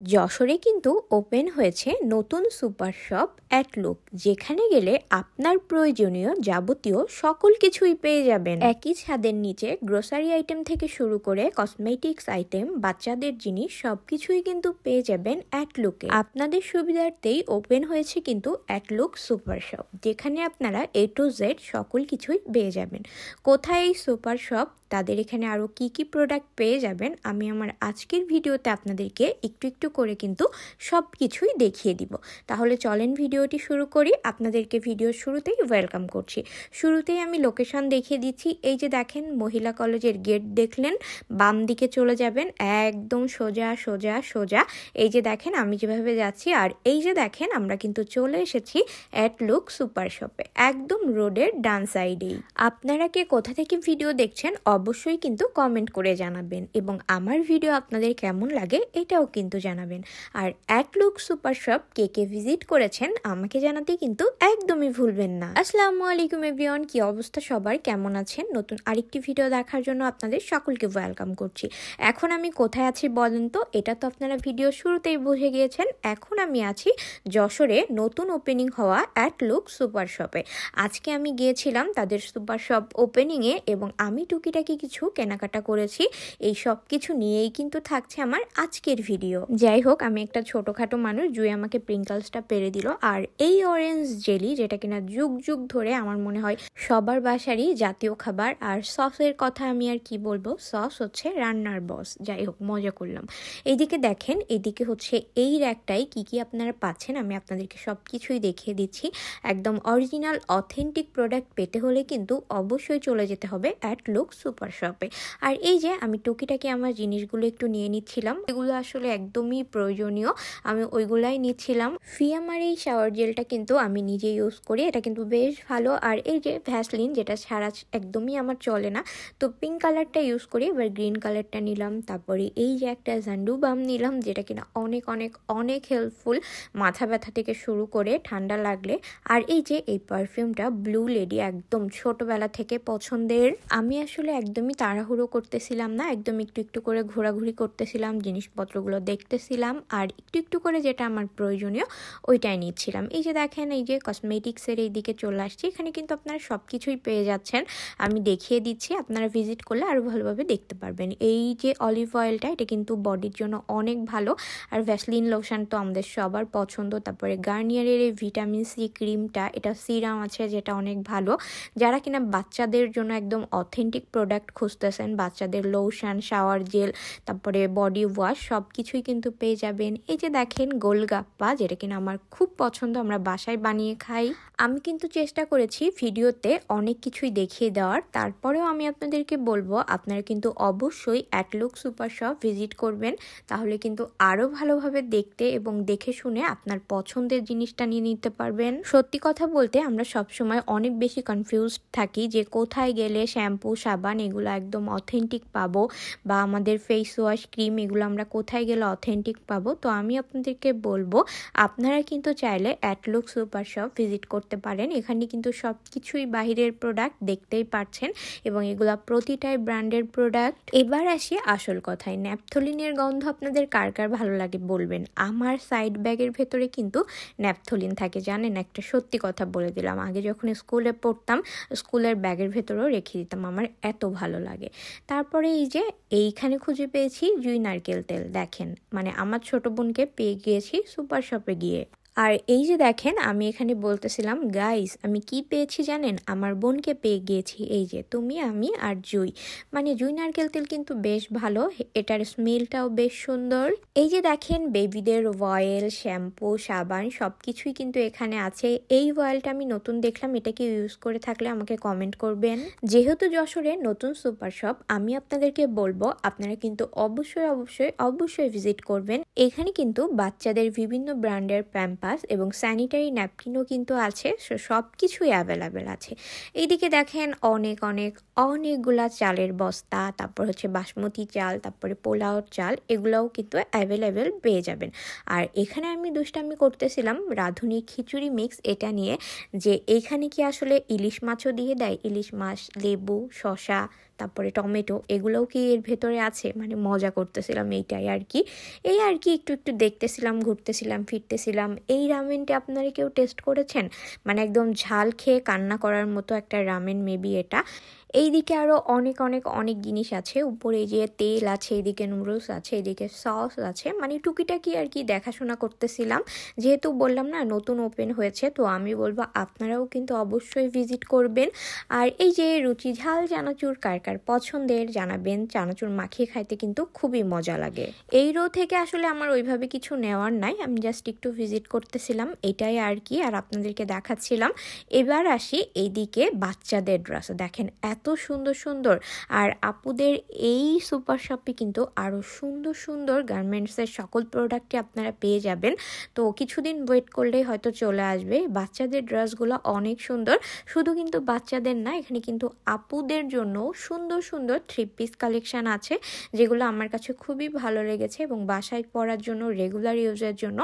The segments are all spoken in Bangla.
যশোরে কিন্তু ওপেন হয়েছে নতুন সুপার শপ অ্যাটলুক, যেখানে গেলে আপনার প্রয়োজনীয় যাবতীয় সকল কিছুই পেয়ে যাবেন একই ছাদের নিচে। গ্রোসারি আইটেম থেকে শুরু করে কসমেটিক্স আইটেম, বাচ্চাদের জিনিস সবকিছুই কিন্তু পেয়ে যাবেন অ্যাটলুকে। আপনাদের সুবিধার্থেই ওপেন হয়েছে কিন্তু অ্যাটলুক সুপার শপ, যেখানে আপনারা A to Z সকল কিছুই পেয়ে যাবেন। কোথায় এই সুপার শপ, তাদের এখানে আরও কি কি প্রোডাক্ট পেয়ে যাবেন, আমি আমার আজকের ভিডিওতে আপনাদেরকে একটু একটু করে কিন্তু সব কিছুই দেখিয়ে দিব। তাহলে চলেন ভিডিওটি শুরু করি। আপনাদেরকে ভিডিওর শুরুতেই ওয়েলকাম করছি। শুরুতেই আমি লোকেশন দেখিয়ে দিচ্ছি। এই যে দেখেন মহিলা কলেজের গেট দেখলেন, বাম দিকে চলে যাবেন, একদম সোজা সোজা সোজা। এই যে দেখেন আমি যেভাবে যাচ্ছি, আর এই যে দেখেন আমরা কিন্তু চলে এসেছি অ্যাটলুক সুপার শপে, একদম রোডের ডান সাইডেই। আপনারা কে কোথা থেকে ভিডিও দেখছেন অবশ্যই কিন্তু কমেন্ট করে জানাবেন, এবং আমার ভিডিও আপনাদের কেমন লাগে এটাও কিন্তু জানাবেন। আর অ্যাটলুক সুপার শপ কে কে ভিজিট করেছেন আমাকে জানাতে কিন্তু একদমই ভুলবেন না। আসসালামু আলাইকুম এভরিওয়ান, কি অবস্থা সবার, কেমন আছেন? নতুন আরেকটি ভিডিও দেখার জন্য আপনাদের সকলকে ওয়েলকাম করছি। এখন আমি কোথায় আছি বলেন তো? এটা তো আপনারা ভিডিও শুরুতেই বুঝে গিয়েছেন। এখন আমি আছি যশোরে নতুন ওপেনিং হওয়া অ্যাটলুক সুপার শপে। আজকে আমি গিয়েছিলাম তাদের সুপার শপ ওপেনিংয়ে, এবং আমি টুকিটাকি কিছু কেনাকাটা করেছি। এই সব কিছু নিয়েই কিন্তু থাকছে আমার আজকের ভিডিও। যাই হোক, আমি একটা ছোটোখাটো মানুষ, জুই আমাকে প্রিঙ্কলসটা পেরে দিল। আর এই অরেঞ্জ জেলি, যেটা কিনা যুগ যুগ ধরে আমার মনে হয় সবার বাসারই জাতীয় খাবার। আর সসের কথা আমি আর কি বলবো, সস হচ্ছে রান্নার বস। যাই হোক, মজা করলাম। এইদিকে দেখেন, এইদিকে হচ্ছে এই র্যাকটাই কি কি আপনারা পাচ্ছেন আমি আপনাদেরকে সব কিছুই দেখিয়ে দিচ্ছি। একদম অরিজিনাল অথেন্টিক প্রোডাক্ট পেতে হলে কিন্তু অবশ্যই চলে যেতে হবে অ্যাটলুক সুপার শপে। আর এই যে আমি টুকিটাকি আমার জিনিসগুলো একটু নিয়ে নিচ্ছিলাম, এগুলো আসলে একদমই প্রয়োজনীয়, আমি ওইগুলাই নিচ্ছিলাম। ফিয়ামার এই শাওয়ার জেলটা কিন্তু আমি নিজে ইউজ করি, এটা কিন্তু বেশ ভালো। আর এই যে ভ্যাসলিন, যেটা ছাড়া একদমই আমার চলে না, তো পিঙ্ক কালারটা ইউজ করি, এবার গ্রিন কালারটা নিলাম। তারপরে এই যে একটা জান্ডু বাম নিলাম, যেটা কিনা অনেক অনেক অনেক হেল্পফুল মাথা ব্যথা থেকে শুরু করে ঠান্ডা লাগলে। আর এই যে এই পারফিউমটা ব্লু লেডি, একদম ছোটবেলা থেকে পছন্দের। আমি আসলে একদমই তাড়াহুড়ো করতেছিলাম না, একদম একটু একটু করে ঘোরাঘুরি করতেছিলাম, জিনিসপত্রগুলো দেখতেছিলাম, আর একটু একটু করে যেটা আমার প্রয়োজনীয় ওইটাই নিচ্ছিলাম। এই যে দেখেন, এই যে কসমেটিক্সের এই দিকে চলে আসছি, এখানে কিন্তু আপনারা সব কিছুই পেয়ে যাচ্ছেন। আমি দেখিয়ে দিচ্ছি, আপনারা ভিজিট করলে আরও ভালোভাবে দেখতে পারবেন। এই যে অলিভ অয়েলটা, এটা কিন্তু বডির জন্য অনেক ভালো। আর ভ্যাসলিন লোশন তো আমাদের সবার পছন্দ। তারপরে গার্নিয়ারের এই ভিটামিন সি ক্রিমটা, এটা সিরাম আছে যেটা অনেক ভালো। যারা কিনা বাচ্চাদের জন্য একদম অথেন্টিক প্রোডাক্ট খুঁজতেছেন, বাচ্চাদের লোশন, শাওয়ার জেল, তারপরে বডি ওয়াশ সব কিছুই কিন্তু পেয়ে যাবেন। এই যে দেখেন গোলগাপ্পা, যেটা কিনা আমার খুব পছন্দ, আমরা বাসায় বানিয়ে খাই। আমি কিন্তু চেষ্টা করেছি ভিডিওতে অনেক কিছুই দেখিয়ে দেওয়ার, তারপরেও আমি আপনাদেরকে বলবো আপনারা কিন্তু অবশ্যই অ্যাটলুক সুপার শপ ভিজিট করবেন, তাহলে কিন্তু আরও ভালোভাবে দেখতে এবং দেখে শুনে আপনার পছন্দের জিনিসটা নিয়ে নিতে পারবেন। সত্যি কথা বলতে আমরা সবসময় অনেক বেশি কনফিউজড থাকি যে কোথায় গেলে শ্যাম্পু, সাবান এগুলো একদম অথেন্টিক পাবো, বা আমাদের ফেস ওয়াশ, ক্রিম এগুলো আমরা কোথায় গেলে অথেন্টিক পাবো। তো আমি আপনাদেরকে বলবো আপনারা কিন্তু চাইলে অ্যাটলুক সুপার শপ ভিজিট করতে পারেন। এখানে কিন্তু সব কিছুই বাহিরের প্রোডাক্ট দেখতেই পাচ্ছেন, এবং এগুলা প্রতিটাই ব্র্যান্ডের প্রোডাক্ট। এবার আসি আসল কথায়, ন্যাপথলিনের গন্ধ আপনাদের কার কার ভালো লাগে বলবেন। আমার সাইড ব্যাগের ভেতরে কিন্তু ন্যাপথলিন থাকে, জানেন, একটা সত্যি কথা বলে দিলাম। আগে যখন স্কুলে পড়তাম, স্কুলের ব্যাগের ভেতরেও রেখে দিতাম, আমার এত ভালো লাগে। তারপরে এই যে এইখানে খুঁজে পেয়েছি জুই নারকেল তেল, দেখেন মানে আমার ছোট বোনকে পেয়ে গিয়েছি সুপার শপে গিয়ে। আর এই যে দেখেন আমি এখানে বলতেছিলাম গাইস আমি কি পেয়েছি জানেন, আমার বোনকে পেয়ে গিয়েছি। এই যে তুমি, আমি আর জুই, মানে জুই নারকেল তেল কিন্তু বেশ ভালো, এটার স্মেলটাও বেশ সুন্দর। এই যে দেখেন বেবিদের অয়েল, শ্যাম্পু, সাবান সব কিছুই কিন্তু এখানে আছে। এই অয়েলটা আমি নতুন দেখলাম, এটা কি ইউজ করে থাকলে আমাকে কমেন্ট করবেন। যেহেতু যশোরে নতুন সুপার শপ, আমি আপনাদেরকে বলবো আপনারা কিন্তু অবশ্যই অবশ্যই অবশ্যই ভিজিট করবেন। এখানে কিন্তু বাচ্চাদের বিভিন্ন ব্র্যান্ডের প্যাম্পাস এবং স্যানিটারি ন্যাপকিনও কিন্তু আছে, সব কিছুই অ্যাভেলেবেল আছে। এইদিকে দেখেন অনেক অনেক অনেকগুলা চালের বস্তা, তারপর হচ্ছে বাসমতি চাল, তারপরে পোলাও চাল, এগুলোও কিন্তু অ্যাভেলেবেল পেয়ে যাবেন। আর এখানে আমি দুষ্টামি করতেছিলাম রাঁধুনি খিচুড়ি মিক্স এটা নিয়ে, যে এইখানে কি আসলে ইলিশ মাছও দিয়ে দেয়, ইলিশ মাছ, লেবু, শসা, তারপরে টমেটো, এগুলোও কি এর ভেতরে আছে, মানে মজা করতেছিলাম এইটাই আর কি। এই আর কি একটু একটু দেখতেছিলাম, ঘুরতেছিলাম, ফিরতেছিলাম। এই রামেনটা আপনারা কেউ টেস্ট করেছেন? মানে একদম ঝাল খেয়ে কান্না করার মতো একটা রামেন মেবি এটা। এইদিকে আরও অনেক অনেক অনেক জিনিস আছে, উপরে এই যে তেল আছে, এইদিকে নুডলস আছে, এইদিকে সস আছে, মানে টুকিটাকি আর কি দেখাশোনা করতেছিলাম। যেহেতু বললাম না নতুন ওপেন হয়েছে, তো আমি বলবো আপনারাও কিন্তু অবশ্যই ভিজিট করবেন। আর এই যে রুচি ঝাল চানাচুর কার কার পছন্দের জানাবেন, চানাচুর মাখিয়ে খাইতে কিন্তু খুবই মজা লাগে। এই রো থেকে আসলে আমার ওইভাবে কিছু নেওয়ার নাই, আমি জাস্ট একটু ভিজিট করতেছিলাম এটাই আর কি, আর আপনাদেরকে দেখাচ্ছিলাম। এবার আসি এইদিকে বাচ্চাদের ড্রেস, দেখেন এত সুন্দর সুন্দর। আর আপুদের এই সুপার শপে কিন্তু আরও সুন্দর সুন্দর গার্মেন্টসের সকল প্রোডাক্টই আপনারা পেয়ে যাবেন। তো কিছুদিন ওয়েট করলেই হয়তো চলে আসবে। বাচ্চাদের ড্রেসগুলো অনেক সুন্দর, শুধু কিন্তু বাচ্চাদের না, এখানে কিন্তু আপুদের জন্য সুন্দর সুন্দর 3 পিস কালেকশন আছে, যেগুলো আমার কাছে খুবই ভালো লেগেছে এবং বাসায় পরার জন্য, রেগুলার ইউজের জন্য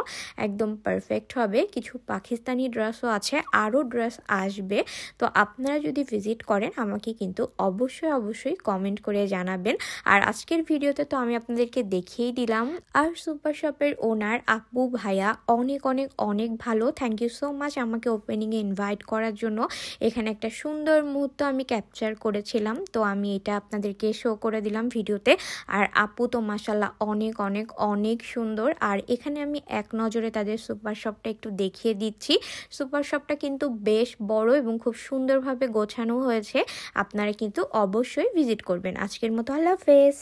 একদম পারফেক্ট হবে। কিছু পাকিস্তানি ড্রেসও আছে, আরও ড্রেস আসবে। তো আপনারা যদি ভিজিট করেন আমাকে কিন্তু অবশ্যই অবশ্যই কমেন্ট করে জানাবেন। আর আজকের ভিডিওতে তো আমি আপনাদেরকে দেখিয়েই দিলাম। আর সুপার শপের ওনার আপু ভাইয়া অনেক অনেক অনেক ভালো। থ্যাংক ইউ সো মাচ আমাকে ওপেনিংয়ে ইনভাইট করার জন্য। এখানে একটা সুন্দর মুহূর্ত আমি ক্যাপচার করেছিলাম, তো আমি এটা আপনাদেরকে শো করে দিলাম ভিডিওতে। আর আপু তো মাশাল্লাহ অনেক অনেক অনেক সুন্দর। আর এখানে আমি এক নজরে তাদের সুপার শপটা একটু দেখিয়ে দিচ্ছি। সুপার শপটা কিন্তু বেশ বড় এবং খুব সুন্দরভাবে গোছানো হয়েছে। আপনারা কিন্তু অবশ্যই ভিজিট করবেন। আজকের মতো আল্লাহ হাফেজ।